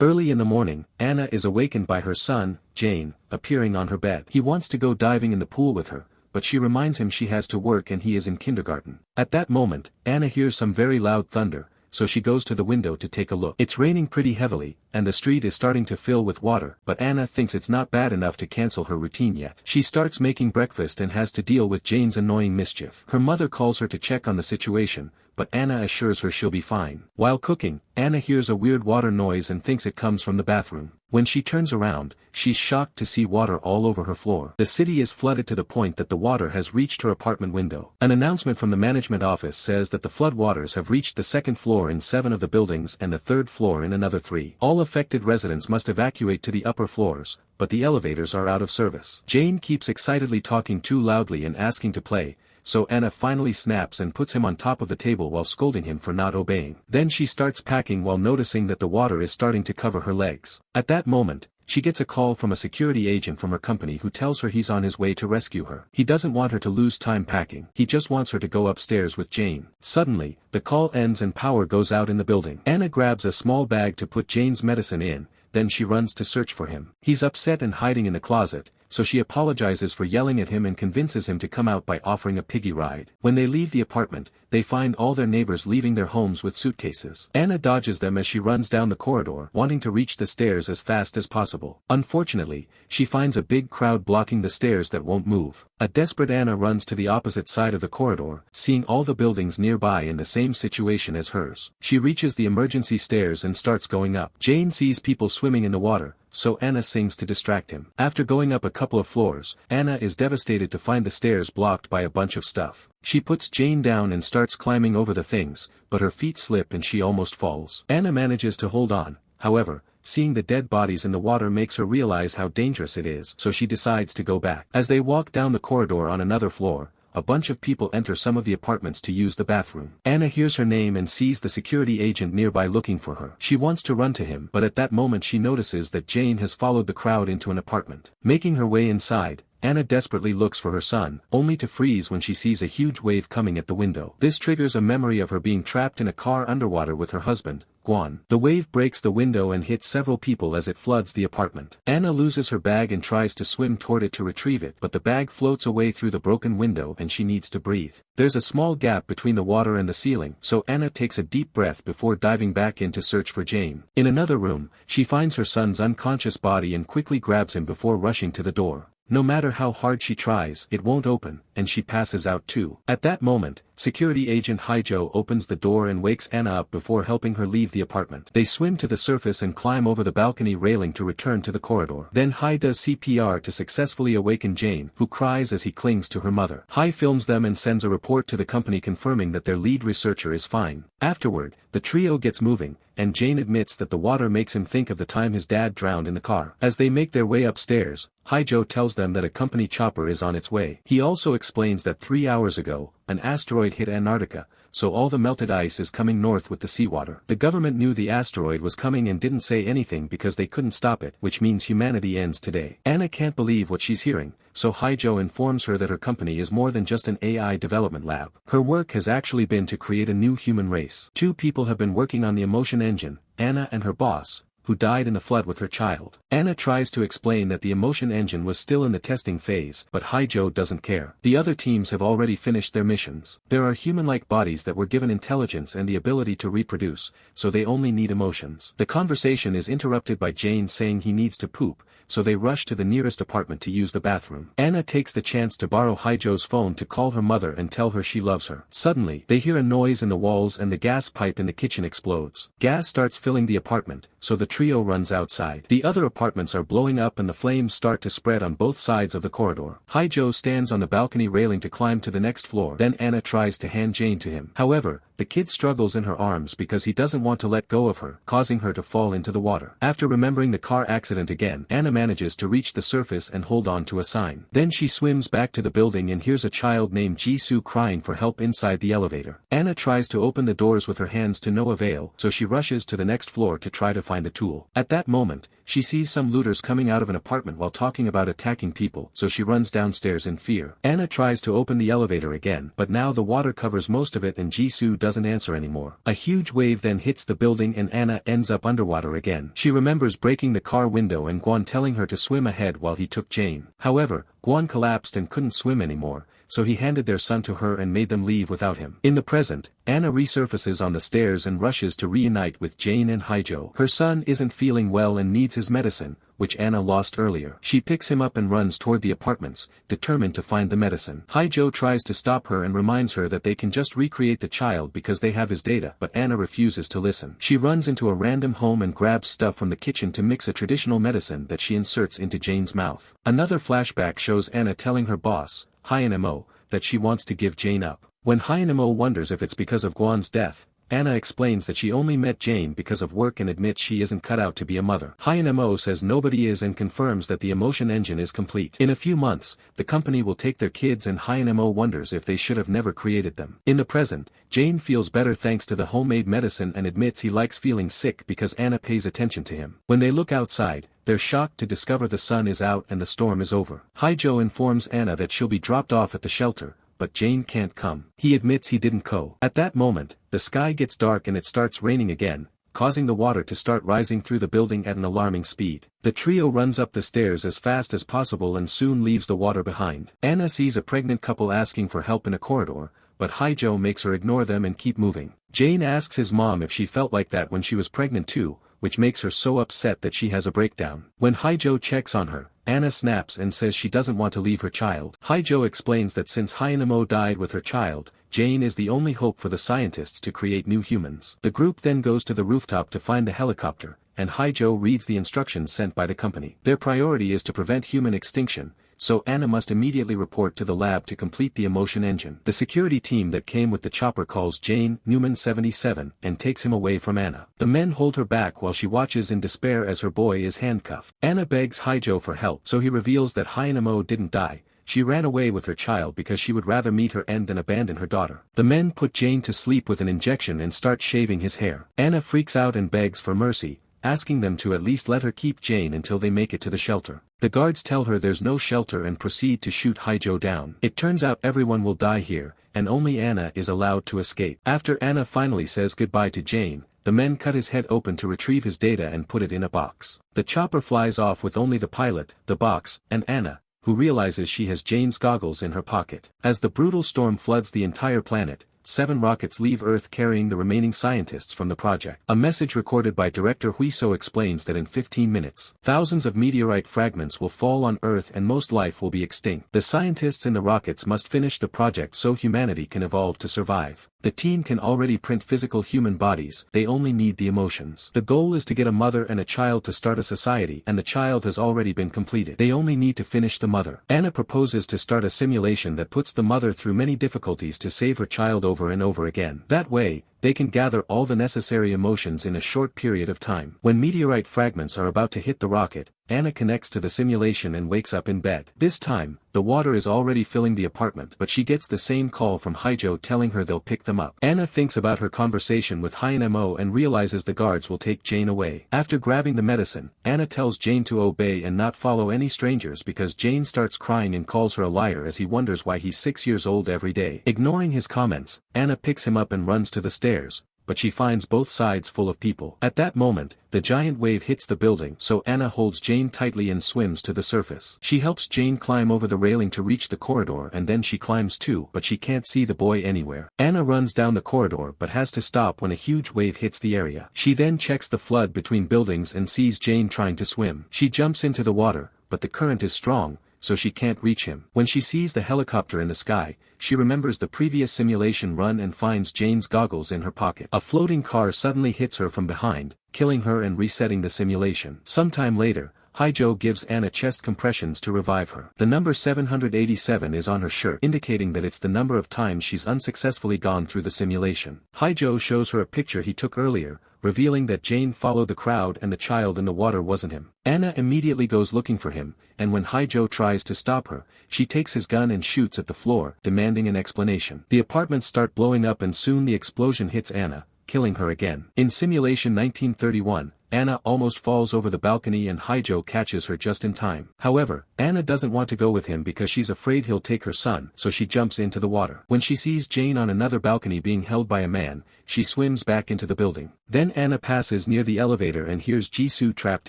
Early in the morning, Anna is awakened by her son, Jane, appearing on her bed. He wants to go diving in the pool with her, but she reminds him she has to work and he is in kindergarten. At that moment, Anna hears some very loud thunder, so she goes to the window to take a look. It's raining pretty heavily, and the street is starting to fill with water, but Anna thinks it's not bad enough to cancel her routine yet. She starts making breakfast and has to deal with Jane's annoying mischief. Her mother calls her to check on the situation, but Anna assures her she'll be fine. While cooking, Anna hears a weird water noise and thinks it comes from the bathroom. When she turns around, she's shocked to see water all over her floor. The city is flooded to the point that the water has reached her apartment window. An announcement from the management office says that the flood waters have reached the second floor in 7 of the buildings and the third floor in another 3. All affected residents must evacuate to the upper floors, but the elevators are out of service. Jane keeps excitedly talking too loudly and asking to play, so Anna finally snaps and puts him on top of the table while scolding him for not obeying. Then she starts packing while noticing that the water is starting to cover her legs. At that moment, she gets a call from a security agent from her company who tells her he's on his way to rescue her. He doesn't want her to lose time packing. He just wants her to go upstairs with Jane. Suddenly, the call ends and power goes out in the building. Anna grabs a small bag to put Jane's medicine in, then she runs to search for him. He's upset and hiding in the closet, so she apologizes for yelling at him and convinces him to come out by offering a piggy ride. When they leave the apartment, they find all their neighbors leaving their homes with suitcases. Anna dodges them as she runs down the corridor, wanting to reach the stairs as fast as possible. Unfortunately, she finds a big crowd blocking the stairs that won't move. A desperate Anna runs to the opposite side of the corridor, seeing all the buildings nearby in the same situation as hers. She reaches the emergency stairs and starts going up. Jane sees people swimming in the water, so Anna sings to distract him. After going up a couple of floors, Anna is devastated to find the stairs blocked by a bunch of stuff. She puts Jane down and starts climbing over the things, but her feet slip and she almost falls. Anna manages to hold on, however, seeing the dead bodies in the water makes her realize how dangerous it is, so she decides to go back. As they walk down the corridor on another floor, a bunch of people enter some of the apartments to use the bathroom. Anna hears her name and sees the security agent nearby looking for her. She wants to run to him, but at that moment she notices that Jane has followed the crowd into an apartment. Making her way inside, Anna desperately looks for her son, only to freeze when she sees a huge wave coming at the window. This triggers a memory of her being trapped in a car underwater with her husband, Guan. The wave breaks the window and hits several people as it floods the apartment. Anna loses her bag and tries to swim toward it to retrieve it, but the bag floats away through the broken window and she needs to breathe. There's a small gap between the water and the ceiling, so Anna takes a deep breath before diving back in to search for Jane. In another room, she finds her son's unconscious body and quickly grabs him before rushing to the door. No matter how hard she tries, it won't open, and she passes out too. At that moment, security agent Haijo opens the door and wakes Anna up before helping her leave the apartment. They swim to the surface and climb over the balcony railing to return to the corridor. Then Hai does CPR to successfully awaken Jane, who cries as he clings to her mother. Hai films them and sends a report to the company confirming that their lead researcher is fine. Afterward, the trio gets moving, and Jane admits that the water makes him think of the time his dad drowned in the car. As they make their way upstairs, Haijo tells them that a company chopper is on its way. He also explains that 3 hours ago, an asteroid hit Antarctica, so all the melted ice is coming north with the seawater. The government knew the asteroid was coming and didn't say anything because they couldn't stop it, which means humanity ends today. Anna can't believe what she's hearing, so Haijo informs her that her company is more than just an AI development lab. Her work has actually been to create a new human race. 2 people have been working on the emotion engine, Anna and her boss, who died in the flood with her child. Anna tries to explain that the emotion engine was still in the testing phase, but Haijo doesn't care. The other teams have already finished their missions. There are human-like bodies that were given intelligence and the ability to reproduce, so they only need emotions. The conversation is interrupted by Jane saying he needs to poop, so they rush to the nearest apartment to use the bathroom. Anna takes the chance to borrow Haijo's phone to call her mother and tell her she loves her. Suddenly, they hear a noise in the walls and the gas pipe in the kitchen explodes. Gas starts filling the apartment, so the trio runs outside. The other apartments are blowing up and the flames start to spread on both sides of the corridor. Haijo stands on the balcony railing to climb to the next floor. Then Anna tries to hand Jane to him. However, the kid struggles in her arms because he doesn't want to let go of her, causing her to fall into the water. After remembering the car accident again, Anna manages to reach the surface and hold on to a sign. Then she swims back to the building and hears a child named Jisoo crying for help inside the elevator. Anna tries to open the doors with her hands to no avail, so she rushes to the next floor to try to find a tool. At that moment, she sees some looters coming out of an apartment while talking about attacking people, so she runs downstairs in fear. Anna tries to open the elevator again, but now the water covers most of it and Jisoo doesn't answer anymore. A huge wave then hits the building and Anna ends up underwater again. She remembers breaking the car window and Gwon telling her to swim ahead while he took Jane. However, Gwon collapsed and couldn't swim anymore, so he handed their son to her and made them leave without him. In the present, Anna resurfaces on the stairs and rushes to reunite with Jane and Haijo. Her son isn't feeling well and needs his medicine, which Anna lost earlier. She picks him up and runs toward the apartments, determined to find the medicine. Haijo tries to stop her and reminds her that they can just recreate the child because they have his data, but Anna refuses to listen. She runs into a random home and grabs stuff from the kitchen to mix a traditional medicine that she inserts into Jane's mouth. Another flashback shows Anna telling her boss, Hyunmo, that she wants to give Jane up. When Hyunmo wonders if it's because of Gwon's death, Anna explains that she only met Jane because of work and admits she isn't cut out to be a mother. Hyunmo says nobody is and confirms that the emotion engine is complete. In a few months, the company will take their kids and Hyunmo wonders if they should have never created them. In the present, Jane feels better thanks to the homemade medicine and admits he likes feeling sick because Anna pays attention to him. When they look outside, they're shocked to discover the sun is out and the storm is over. Haijo informs Anna that she'll be dropped off at the shelter, but Jane can't come. He admits he didn't go. At that moment, the sky gets dark and it starts raining again, causing the water to start rising through the building at an alarming speed. The trio runs up the stairs as fast as possible and soon leaves the water behind. Anna sees a pregnant couple asking for help in a corridor, but Haijo makes her ignore them and keep moving. Jane asks his mom if she felt like that when she was pregnant too, which makes her so upset that she has a breakdown. When Haijo checks on her, Anna snaps and says she doesn't want to leave her child. Haijo explains that since Hyunmo died with her child, Jane is the only hope for the scientists to create new humans. The group then goes to the rooftop to find the helicopter, and Haijo reads the instructions sent by the company. Their priority is to prevent human extinction, so Anna must immediately report to the lab to complete the emotion engine. The security team that came with the chopper calls Jane Newman 77 and takes him away from Anna. The men hold her back while she watches in despair as her boy is handcuffed. Anna begs Haijo for help, so he reveals that Hyunmo didn't die. She ran away with her child because she would rather meet her end than abandon her daughter. The men put Jane to sleep with an injection and start shaving his hair. Anna freaks out and begs for mercy, asking them to at least let her keep Jane until they make it to the shelter. The guards tell her there's no shelter and proceed to shoot Haijo down. It turns out everyone will die here, and only Anna is allowed to escape. After Anna finally says goodbye to Jane, the men cut his head open to retrieve his data and put it in a box. The chopper flies off with only the pilot, the box, and Anna, who realizes she has Jane's goggles in her pocket. As the brutal storm floods the entire planet, 7 rockets leave Earth carrying the remaining scientists from the project. A message recorded by director Huiso explains that in 15 minutes, thousands of meteorite fragments will fall on Earth and most life will be extinct. The scientists in the rockets must finish the project so humanity can evolve to survive. The team can already print physical human bodies, they only need the emotions. The goal is to get a mother and a child to start a society, and the child has already been completed. They only need to finish the mother. Anna proposes to start a simulation that puts the mother through many difficulties to save her child over and over again. That way, they can gather all the necessary emotions in a short period of time. When meteorite fragments are about to hit the rocket, Anna connects to the simulation and wakes up in bed. This time, the water is already filling the apartment, but she gets the same call from Haijo telling her they'll pick them up. Anna thinks about her conversation with Hyunmo and realizes the guards will take Jane away. After grabbing the medicine, Anna tells Jane to obey and not follow any strangers because Jane starts crying and calls her a liar as he wonders why he's 6 years old every day. Ignoring his comments, Anna picks him up and runs to the stairs, but she finds both sides full of people. At that moment, the giant wave hits the building, so Anna holds Jane tightly and swims to the surface. She helps Jane climb over the railing to reach the corridor and then she climbs too, but she can't see the boy anywhere. Anna runs down the corridor but has to stop when a huge wave hits the area. She then checks the flood between buildings and sees Jane trying to swim. She jumps into the water, but the current is strong, so she can't reach him. When she sees the helicopter in the sky, she remembers the previous simulation run and finds Jane's goggles in her pocket. A floating car suddenly hits her from behind, killing her and resetting the simulation. Sometime later, Haijo gives Anna chest compressions to revive her. The number 787 is on her shirt, indicating that it's the number of times she's unsuccessfully gone through the simulation. Haijo shows her a picture he took earlier, revealing that Jane followed the crowd and the child in the water wasn't him. Anna immediately goes looking for him, and when Haijo tries to stop her, she takes his gun and shoots at the floor, demanding an explanation. The apartments start blowing up and soon the explosion hits Anna, killing her again. In simulation 1931, Anna almost falls over the balcony and Haijo catches her just in time. However, Anna doesn't want to go with him because she's afraid he'll take her son, so she jumps into the water. When she sees Jane on another balcony being held by a man, she swims back into the building. Then Anna passes near the elevator and hears Jisoo trapped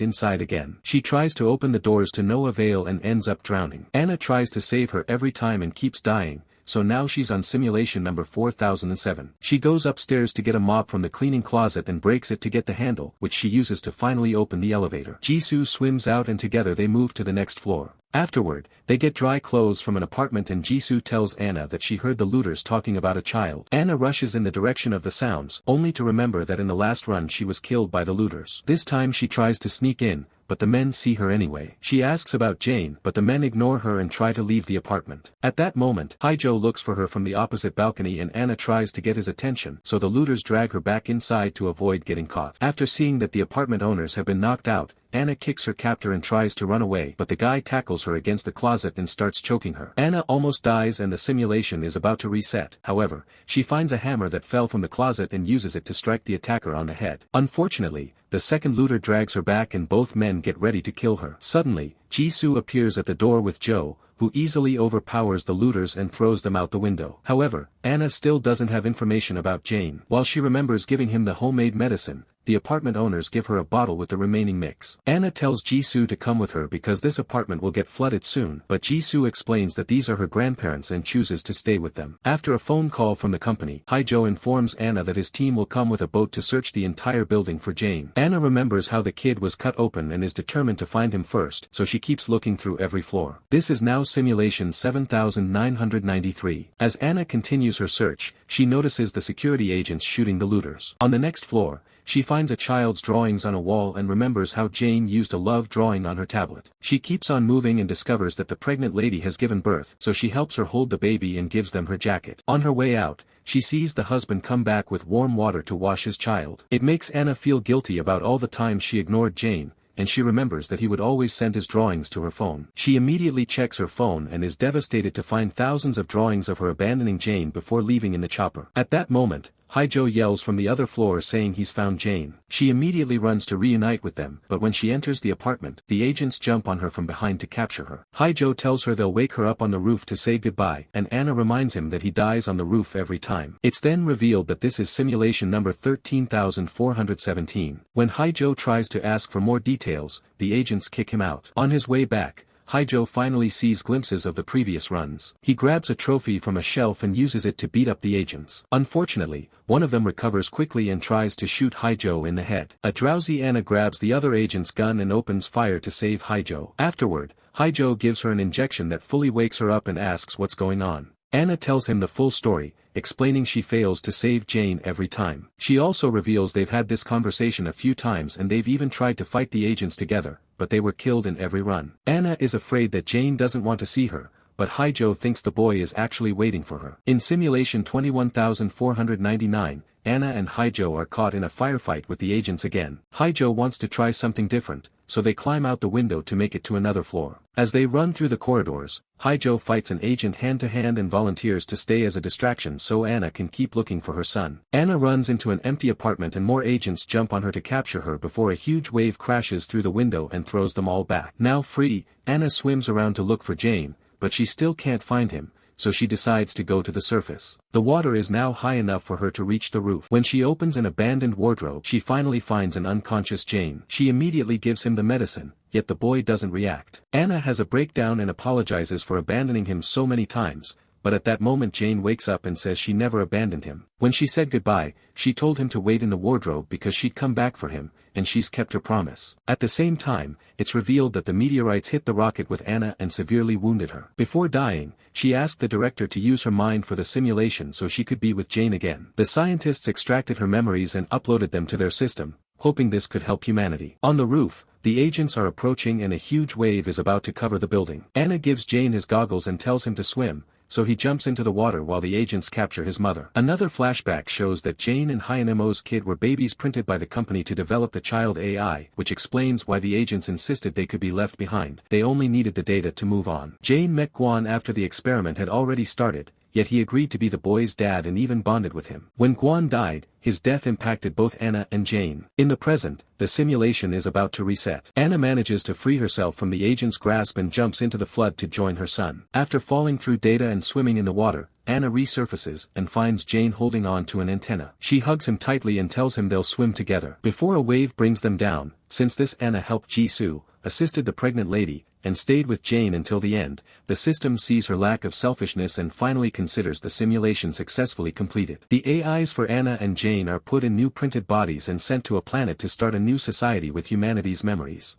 inside again. She tries to open the doors to no avail and ends up drowning. Anna tries to save her every time and keeps dying, so now she's on simulation number 4007. She goes upstairs to get a mop from the cleaning closet and breaks it to get the handle, which she uses to finally open the elevator. Jisoo swims out and together they move to the next floor. Afterward, they get dry clothes from an apartment and Jisoo tells Anna that she heard the looters talking about a child. Anna rushes in the direction of the sounds, only to remember that in the last run she was killed by the looters. This time she tries to sneak in, but the men see her anyway. She asks about Jane, but the men ignore her and try to leave the apartment. At that moment, Haijo looks for her from the opposite balcony and Anna tries to get his attention, so the looters drag her back inside to avoid getting caught. After seeing that the apartment owners have been knocked out, Anna kicks her captor and tries to run away, but the guy tackles her against the closet and starts choking her. Anna almost dies and the simulation is about to reset. However, she finds a hammer that fell from the closet and uses it to strike the attacker on the head. Unfortunately, the second looter drags her back and both men get ready to kill her. Suddenly, Jisoo appears at the door with Joe, who easily overpowers the looters and throws them out the window. However, Anna still doesn't have information about Jane. While she remembers giving him the homemade medicine, the apartment owners give her a bottle with the remaining mix. Anna tells Jisoo to come with her because this apartment will get flooded soon, but Jisoo explains that these are her grandparents and chooses to stay with them. After a phone call from the company, Haijo informs Anna that his team will come with a boat to search the entire building for Jane. Anna remembers how the kid was cut open and is determined to find him first, so she keeps looking through every floor. This is now simulation 7993. As Anna continues her search, she notices the security agents shooting the looters. On the next floor, she finds a child's drawings on a wall and remembers how Jane used a love drawing on her tablet. She keeps on moving and discovers that the pregnant lady has given birth, so she helps her hold the baby and gives them her jacket. On her way out, she sees the husband come back with warm water to wash his child. It makes Anna feel guilty about all the times she ignored Jane, and she remembers that he would always send his drawings to her phone. She immediately checks her phone and is devastated to find thousands of drawings of her abandoning Jane before leaving in the chopper. At that moment, Haijo yells from the other floor saying he's found Jane. She immediately runs to reunite with them, but when she enters the apartment, the agents jump on her from behind to capture her. Haijo tells her they'll wake her up on the roof to say goodbye, and Anna reminds him that he dies on the roof every time. It's then revealed that this is simulation number 13417. When Haijo tries to ask for more details, the agents kick him out. On his way back, Haijo finally sees glimpses of the previous runs. He grabs a trophy from a shelf and uses it to beat up the agents. Unfortunately, one of them recovers quickly and tries to shoot Haijo in the head. A drowsy Anna grabs the other agent's gun and opens fire to save Haijo. Afterward, Haijo gives her an injection that fully wakes her up and asks what's going on. Anna tells him the full story, explaining she fails to save Jane every time. She also reveals they've had this conversation a few times and they've even tried to fight the agents together, but they were killed in every run. Anna is afraid that Jane doesn't want to see her, but Haijo thinks the boy is actually waiting for her. In simulation 21499, Anna and Haijo are caught in a firefight with the agents again. Haijo wants to try something different, so they climb out the window to make it to another floor. As they run through the corridors, Haijo fights an agent hand-to-hand and volunteers to stay as a distraction so Anna can keep looking for her son. Anna runs into an empty apartment and more agents jump on her to capture her before a huge wave crashes through the window and throws them all back. Now free, Anna swims around to look for Jane, but she still can't find him, so she decides to go to the surface. The water is now high enough for her to reach the roof. When she opens an abandoned wardrobe, she finally finds an unconscious Jane. She immediately gives him the medicine, yet the boy doesn't react. Anna has a breakdown and apologizes for abandoning him so many times, but at that moment Jane wakes up and says she never abandoned him. When she said goodbye, she told him to wait in the wardrobe because she'd come back for him, and she's kept her promise. At the same time, it's revealed that the meteorites hit the rocket with Anna and severely wounded her. Before dying, she asked the director to use her mind for the simulation so she could be with Jane again. The scientists extracted her memories and uploaded them to their system, hoping this could help humanity. On the roof, the agents are approaching and a huge wave is about to cover the building. Anna gives Jane his goggles and tells him to swim, so he jumps into the water while the agents capture his mother. Another flashback shows that Jane and Hyenemo's kid were babies printed by the company to develop the child AI, which explains why the agents insisted they could be left behind. They only needed the data to move on. Jane met Guan after the experiment had already started, yet he agreed to be the boy's dad and even bonded with him. When Guan died, his death impacted both Anna and Jane. In the present, the simulation is about to reset. Anna manages to free herself from the agent's grasp and jumps into the flood to join her son. After falling through data and swimming in the water, Anna resurfaces and finds Jane holding on to an antenna. She hugs him tightly and tells him they'll swim together. Before a wave brings them down, since this Anna helped Jisoo, assisted the pregnant lady, and stayed with Jane until the end, the system sees her lack of selfishness and finally considers the simulation successfully completed. The AIs for Anna and Jane are put in new printed bodies and sent to a planet to start a new society with humanity's memories.